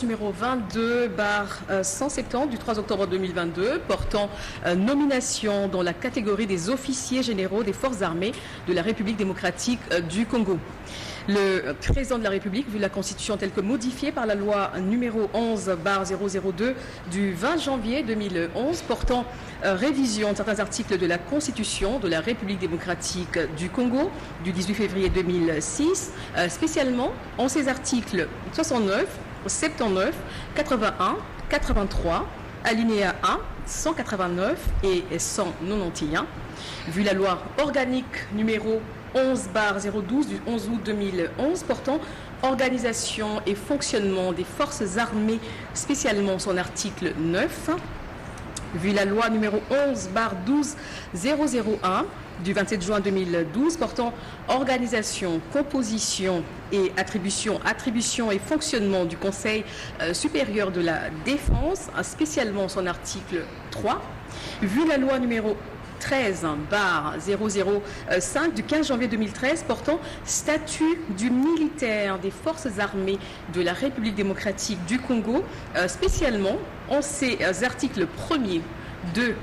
l'ordonnance numéro 22/170 du 3 octobre 2022 portant nomination dans la catégorie des officiers généraux des forces armées de la République démocratique du Congo. Le président de la République, vu la Constitution telle que modifiée par la loi numéro 11/002 du 20 janvier 2011 portant révision de certains articles de la Constitution de la République démocratique du Congo du 18 février 2006, spécialement en ses articles 69, 79, 81, 83, alinéa 1, 189 et 191, vu la loi organique numéro 11/012 du 11 août 2011 portant organisation et fonctionnement des forces armées, spécialement son article 9, vu la loi numéro 11/12001 du 27 juin 2012 portant organisation, composition et attribution et fonctionnement du Conseil supérieur de la défense, spécialement son article 3, vu la loi numéro 13/005 du 15 janvier 2013 portant statut du militaire des forces armées de la République démocratique du Congo, spécialement en ses articles 1er, 2,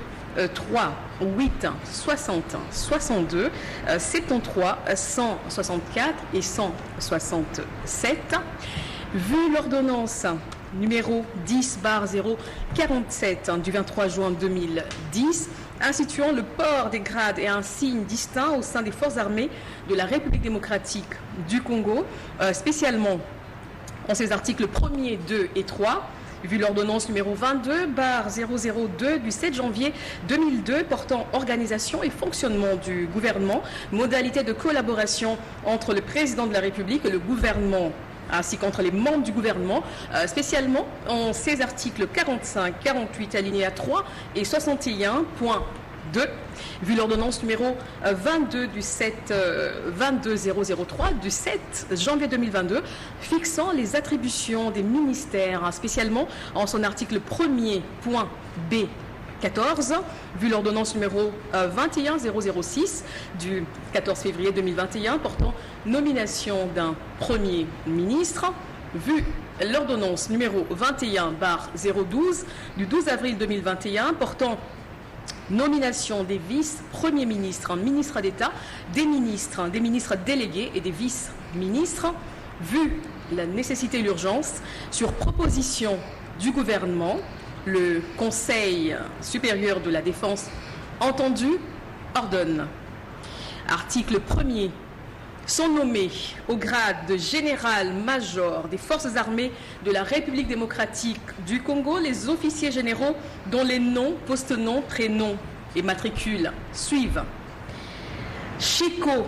3, 8, 60, 62, 73, 164 et 167, vu l'ordonnance numéro 10/047 du 23 juin 2010 instituant le port des grades et un signe distinct au sein des forces armées de la République démocratique du Congo, spécialement en ses articles 1er, 2 et 3, vu l'ordonnance numéro 22/002 du 7 janvier 2002 portant organisation et fonctionnement du gouvernement, modalité de collaboration entre le président de la République et le gouvernement ainsi qu'entre les membres du gouvernement, spécialement en ses articles 45, 48, alinéa 3 et 61.2, vu l'ordonnance numéro 22/003 du 7 janvier 2022, fixant les attributions des ministères, spécialement en son article 1er, point B, 14, vu l'ordonnance numéro 21006 du 14 février 2021 portant nomination d'un Premier ministre, vu l'ordonnance numéro 21/012 du 12 avril 2021 portant nomination des vice-premiers ministres, ministres d'État, des ministres délégués et des vice-ministres, vu la nécessité et l'urgence, sur proposition du gouvernement, le Conseil supérieur de la défense entendu ordonne. Article 1er. Sont nommés au grade de général-major des forces armées de la République démocratique du Congo les officiers généraux dont les noms, poste-noms, prénoms et matricules suivent. Chico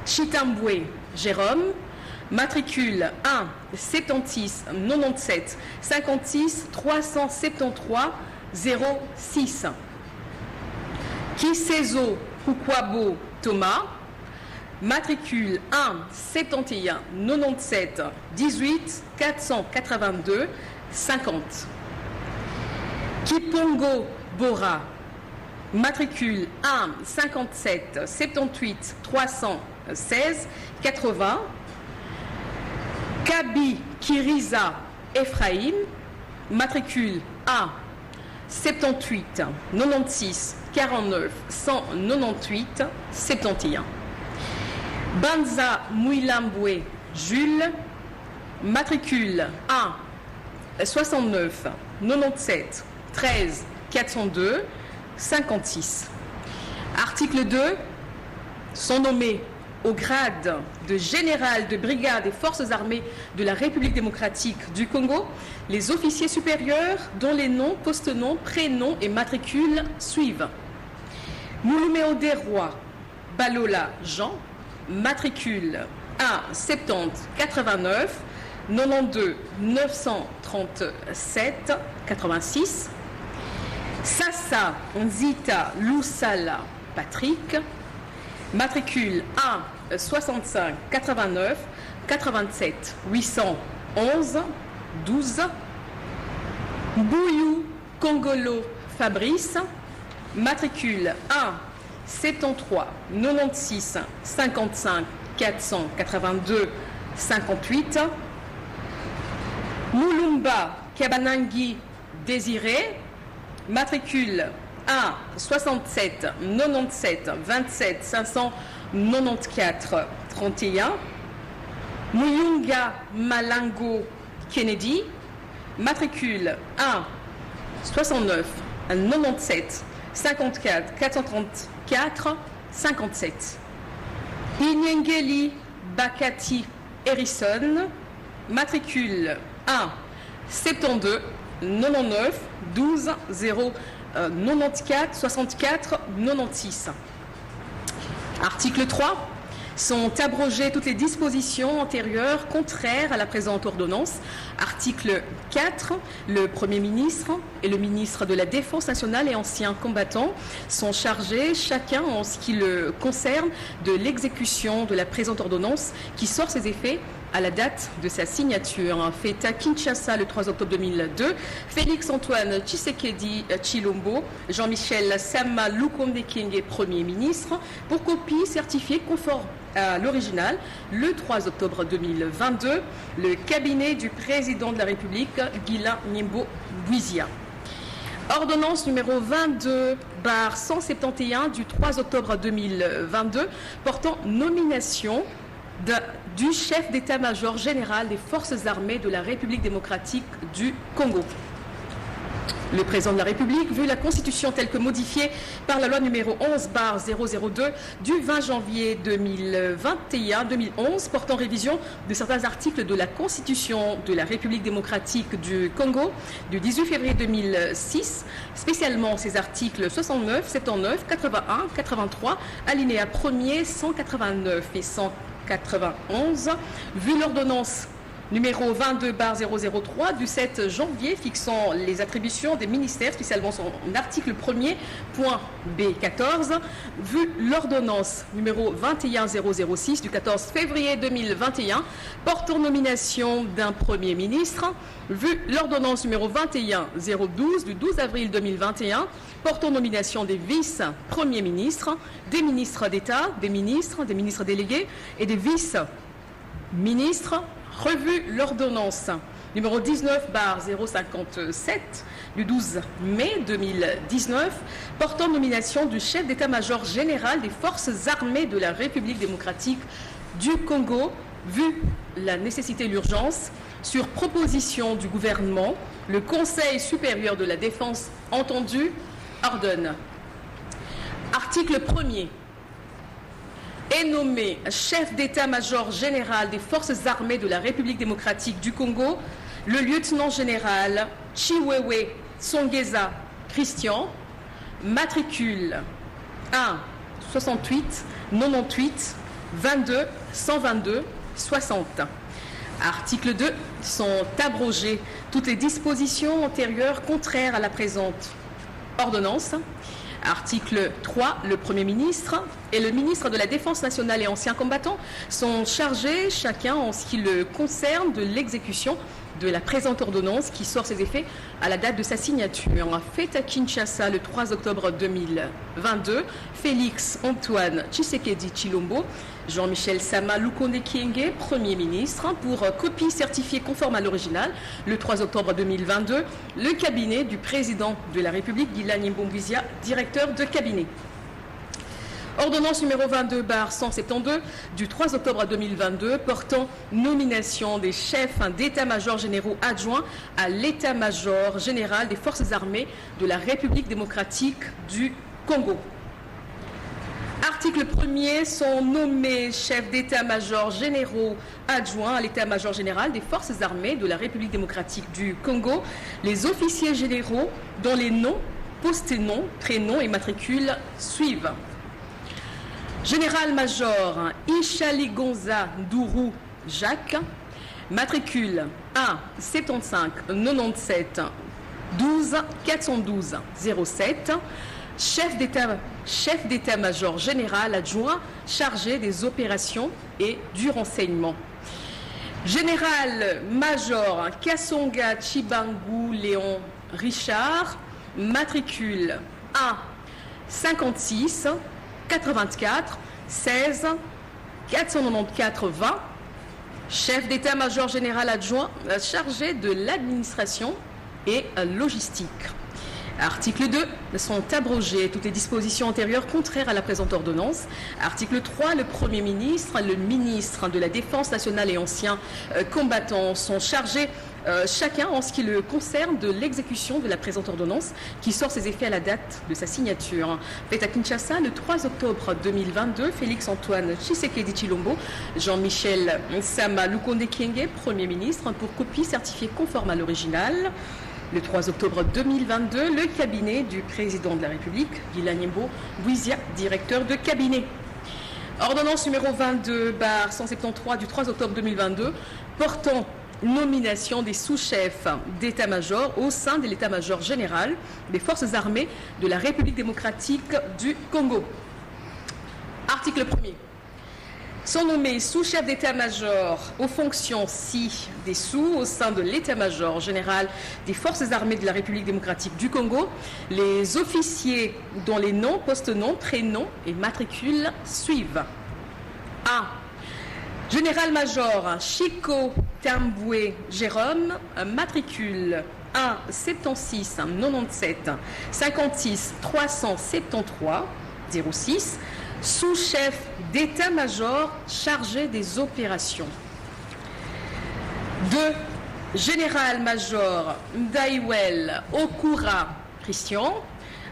Chitambwe Jérôme, matricule 1 76 97 56 373 06. Kisezo Kukwabo Thomas, matricule 1 71 97 18 482 50. Kipongo Bora, matricule 1 57 78 316 80. Kabi Kiriza Ephraim, matricule A 78 96 49 198 71. Banza Mouilambwe Jules, matricule A 69 97 13 402 56. Article 2. Sont nommés au grade de général de brigade des forces armées de la République démocratique du Congo les officiers supérieurs dont les noms, poste-noms, prénoms et matricules suivent. Moulouméo Desrois Balola Jean, matricule 1 70 89 92 937 86. Sassa Nzita Lusala Patrick, matricule 1 65 89 87 811 12. Bouyou Congolo Fabrice, matricule 1 73 96 55 482 58. Moulumba Kabanangi Désiré, matricule 1 67 97 27 594 31. Muyunga Malango Kennedy, matricule 1 69 97 54 434 57. Inyengeli Bakati Harrison, matricule 1 72 99 12 0 94 64 96. Article 3. Sont abrogées toutes les dispositions antérieures contraires à la présente ordonnance. Article 4. Le Premier ministre et le ministre de la Défense nationale et anciens combattants sont chargés, chacun en ce qui le concerne, de l'exécution de la présente ordonnance qui sort ses effets à la date de sa signature. Fait à Kinshasa le 3 octobre 2002, Félix-Antoine Tshisekedi Tshilombo, Jean-Michel Sama Lukonde Kyenge, Premier ministre, pour copie certifiée conforme à l'original le 3 octobre 2022, le cabinet du président de la République, Guilain Nyimbo Buizia. Ordonnance numéro 22/171 du 3 octobre 2022 portant nomination du chef d'état-major général des forces armées de la République démocratique du Congo. Le président de la République, vu la Constitution telle que modifiée par la loi numéro 11/002 du 20 janvier 2011 portant révision de certains articles de la Constitution de la République démocratique du Congo du 18 février 2006, spécialement ces articles 69, 79, 81, 83, alinéa 1er, 189 et 191, vu l'ordonnance numéro 22/003 du 7 janvier fixant les attributions des ministères, spécialement son article 1er, point B14, vu l'ordonnance numéro 21006 du 14 février 2021 portant nomination d'un Premier ministre, vu l'ordonnance numéro 21012 du 12 avril 2021 portant nomination des vice-premiers ministres, des ministres d'État, des ministres délégués et des vice-ministres, revu l'ordonnance numéro 19/057 du 12 mai 2019 portant nomination du chef d'état-major général des forces armées de la République démocratique du Congo, vu la nécessité et l'urgence, sur proposition du gouvernement, le Conseil supérieur de la défense entendu ordonne. Article 1er. Est nommé chef d'état-major général des forces armées de la République démocratique du Congo le lieutenant général Chiwewe Songeza Christian, matricule 1 68 98 22 122 60. Article 2. Sont abrogées toutes les dispositions antérieures contraires à la présente ordonnance. Article 3. Le Premier ministre et le ministre de la Défense nationale et anciens combattants sont chargés, chacun en ce qui le concerne, de l'exécution de la présente ordonnance qui sort ses effets à la date de sa signature. Fait à Kinshasa le 3 octobre 2022, Félix-Antoine Tshisekedi Tshilombo, Jean-Michel Sama Lukonde Kyenge, Premier ministre, pour copie certifiée conforme à l'original le 3 octobre 2022, le cabinet du président de la République, Guilain Nyimbo Buizia, directeur de cabinet. Ordonnance numéro 22/172 du 3 octobre 2022 portant nomination des chefs d'état-major généraux adjoints à l'état-major général des forces armées de la République démocratique du Congo. Article 1er. Sont nommés chefs d'état-major généraux adjoints à l'état-major général des forces armées de la République démocratique du Congo les officiers généraux dont les noms, postés-noms, prénoms et matricules suivent. Général-major Ishaligonza Dourou Jacques, matricule 1 75 97 12 412 07, chef d'état-major général adjoint chargé des opérations et du renseignement. Général-major Kassonga Chibangu Léon Richard, matricule 1 56 84 16 494 20, chef d'état-major général adjoint chargé de l'administration et logistique. Article 2, sont abrogées toutes les dispositions antérieures contraires à la présente ordonnance. Article 3, le Premier ministre, le ministre de la Défense nationale et anciens combattants sont chargés chacun en ce qui le concerne de l'exécution de la présente ordonnance qui sort ses effets à la date de sa signature. Fait à Kinshasa le 3 octobre 2022, Félix-Antoine Tshisekedi Tshilombo, Jean-Michel Sama Lukonde Kyenge, Premier ministre, pour copie certifiée conforme à l'original. Le 3 octobre 2022, le cabinet du président de la République, Guilaniembo Bouizia, directeur de cabinet. Ordonnance numéro 22/173 du 3 octobre 2022 portant nomination des sous-chefs d'état-major au sein de l'état-major général des forces armées de la République démocratique du Congo. Article 1er. Sont nommés sous-chefs d'état-major aux fonctions ci-dessous au sein de l'état-major général des forces armées de la République démocratique du Congo les officiers dont les noms, post-noms, prénoms et matricules suivent. A. Général-major Chico Tamboué Jérôme, matricule 1 76 97 56 373 06, sous-chef d'état-major chargé des opérations. 2. Général-major Ndaiwel Okura Christian,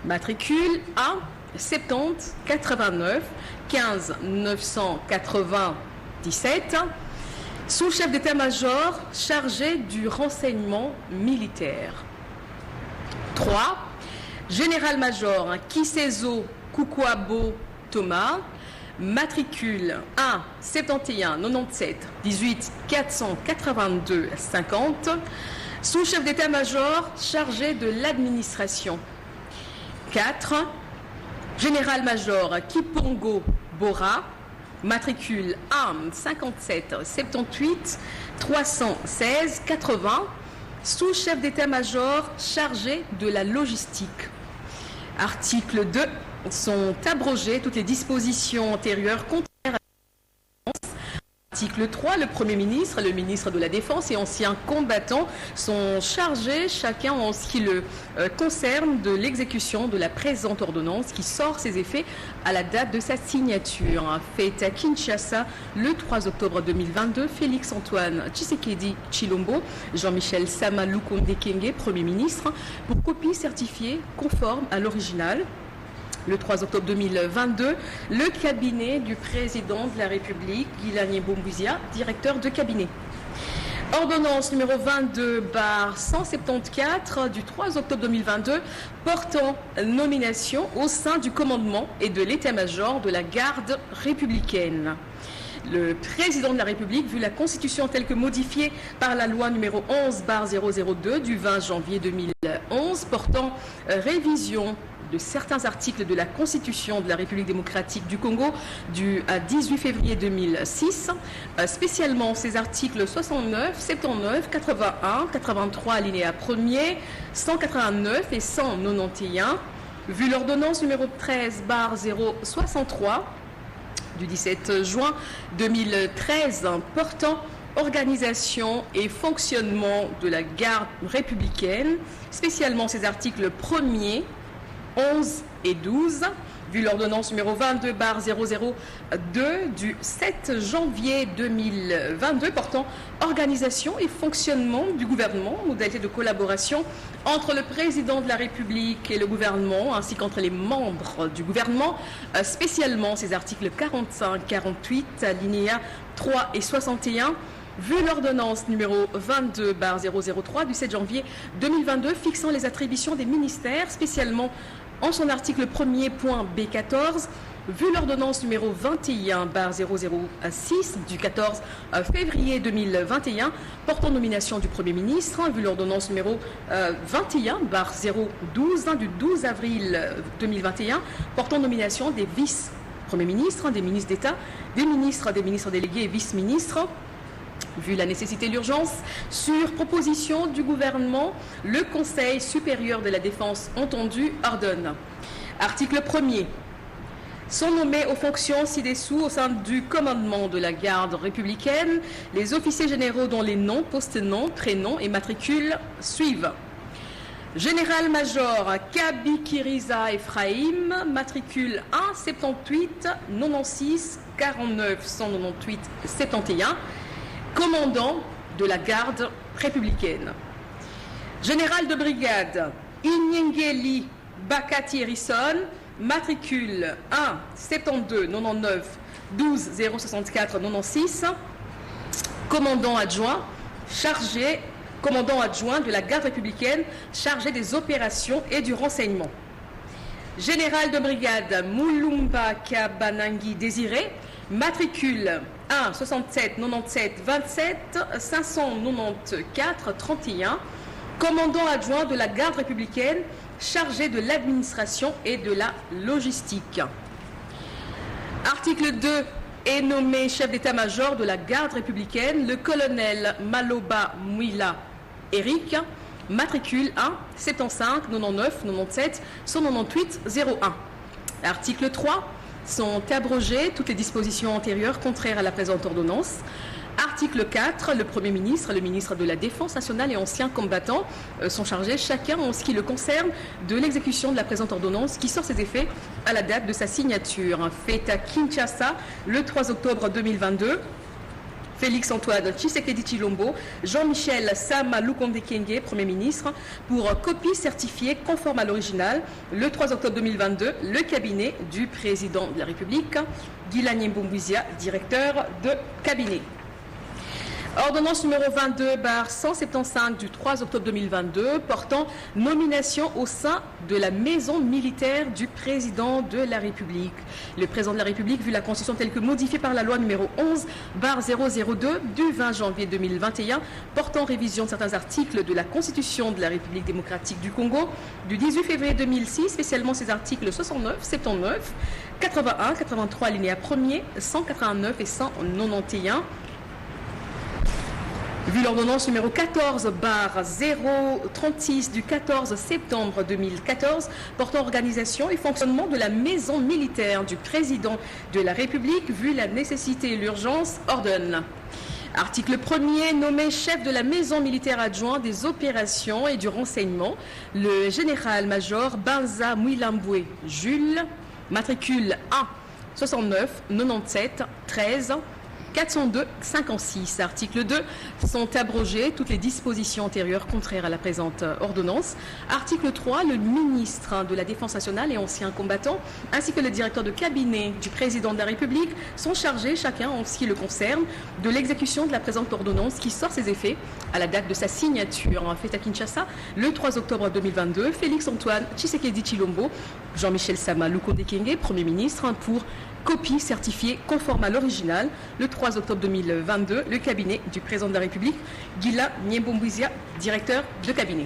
matricule A 70 89 15 997, sous-chef d'état-major chargé du renseignement militaire. 3. Général-major Kisezo Kukwabo Thomas, matricule 1 71 97 18 482 50, sous-chef d'état-major chargé de l'administration. 4. Général-major Kipongo Bora, matricule 1 57 78 316 80, sous-chef d'état-major chargé de la logistique. Article 2. Sont abrogées toutes les dispositions antérieures contraires à l'ordonnance. Article 3. Le Premier ministre, le ministre de la Défense et anciens combattants sont chargés chacun en ce qui le concerne de l'exécution de la présente ordonnance qui sort ses effets à la date de sa signature. Fait à Kinshasa le 3 octobre 2022, Félix-Antoine Tshisekedi Tshilombo, Jean-Michel Sama Lukonde Kyenge, Premier ministre, pour copie certifiée conforme à l'original. Le 3 octobre 2022, le cabinet du président de la République, Guilaniembo Bouizia, directeur de cabinet. Ordonnance numéro 22/174 du 3 octobre 2022 portant nomination au sein du commandement et de l'état-major de la garde républicaine. Le président de la République, vu la Constitution telle que modifiée par la loi numéro 11/002 du 20 janvier 2011 portant révision de certains articles de la Constitution de la République démocratique du Congo du 18 février 2006, spécialement ces articles 69, 79, 81, 83 alinéa 1er, 189 et 191, vu l'ordonnance numéro 13/063 du 17 juin 2013 portant organisation et fonctionnement de la garde républicaine, spécialement ces articles 1er, 11 et 12, vu l'ordonnance numéro 22/002 du 7 janvier 2022 portant organisation et fonctionnement du gouvernement, modalité de collaboration entre le président de la République et le gouvernement, ainsi qu'entre les membres du gouvernement, spécialement ces articles 45, 48, alinéas 3 et 61, vu l'ordonnance numéro 22/003 du 7 janvier 2022 fixant les attributions des ministères, spécialement en son article 1er point B14, vu l'ordonnance numéro 21/006 du 14 février 2021 portant nomination du Premier ministre, vu l'ordonnance numéro 21/012 du 12 avril 2021 portant nomination des vice-premiers ministres, des ministres d'État, des ministres délégués et vice-ministres. Vu la nécessité et l'urgence, sur proposition du gouvernement, le Conseil supérieur de la défense entendu ordonne. Article 1er. Sont nommés aux fonctions ci-dessous au sein du commandement de la garde républicaine les officiers généraux dont les noms, post-noms, prénoms et matricules suivent. Général-major Kabikiriza Ephraim, matricule 1 78 96 49 198 71, commandant de la garde républicaine. Général de brigade Inyengeli Bakati Harrison, matricule 1 72 99 12 064 96, commandant adjoint de la garde républicaine chargé des opérations et du renseignement. Général de brigade Moulumba Kabanangi Désiré, matricule 1 67 97 27 594 31, commandant adjoint de la garde républicaine chargé de l'administration et de la logistique. Article 2 est nommé chef d'état-major de la garde républicaine le colonel Maloba Mouila Eric, matricule 1 75 99 97 198 01. Article 3 sont abrogées toutes les dispositions antérieures contraires à la présente ordonnance. Article 4, le Premier ministre, le ministre de la Défense nationale et anciens combattants sont chargés chacun en ce qui le concerne de l'exécution de la présente ordonnance qui sort ses effets à la date de sa signature. Faite à Kinshasa le 3 octobre 2022. Félix Antoine Tshisekedi Tshilombo, Jean-Michel Sama Lukonde Kyenge, Premier ministre, pour copie certifiée conforme à l'original, le 3 octobre 2022, le cabinet du président de la République, Guila Nyembo-Mbouizia, directeur de cabinet. Ordonnance numéro 22/175 du 3 octobre 2022 portant nomination au sein de la maison militaire du président de la République. Le président de la République, vu la Constitution telle que modifiée par la loi numéro 11/002 du 20 janvier 2021 portant révision de certains articles de la Constitution de la République démocratique du Congo du 18 février 2006, spécialement ses articles 69, 79, 81, 83 alinéa 1er, 189 et 191. Vu l'ordonnance numéro 14/036 du 14 septembre 2014 portant organisation et fonctionnement de la maison militaire du président de la République, vu la nécessité et l'urgence, ordonne. Article 1er, nommé chef de la maison militaire adjoint des opérations et du renseignement, le général-major Banza Mouilamboué Jules, matricule 1 69 97 13 402 56. Article 2 sont abrogées toutes les dispositions antérieures contraires à la présente ordonnance. Article 3, le ministre de la Défense nationale et ancien combattant, ainsi que le directeur de cabinet du président de la République sont chargés, chacun en ce qui le concerne, de l'exécution de la présente ordonnance qui sort ses effets à la date de sa signature. Faite à Kinshasa le 3 octobre 2022, Félix Antoine Tshisekedi Tshilombo, Jean-Michel Sama Lukonde Kyenge, Premier ministre, pour copie certifiée conforme à l'original, le 3 octobre 2022, le cabinet du président de la République, Guila Nyembo-Mbouizia, directeur de cabinet.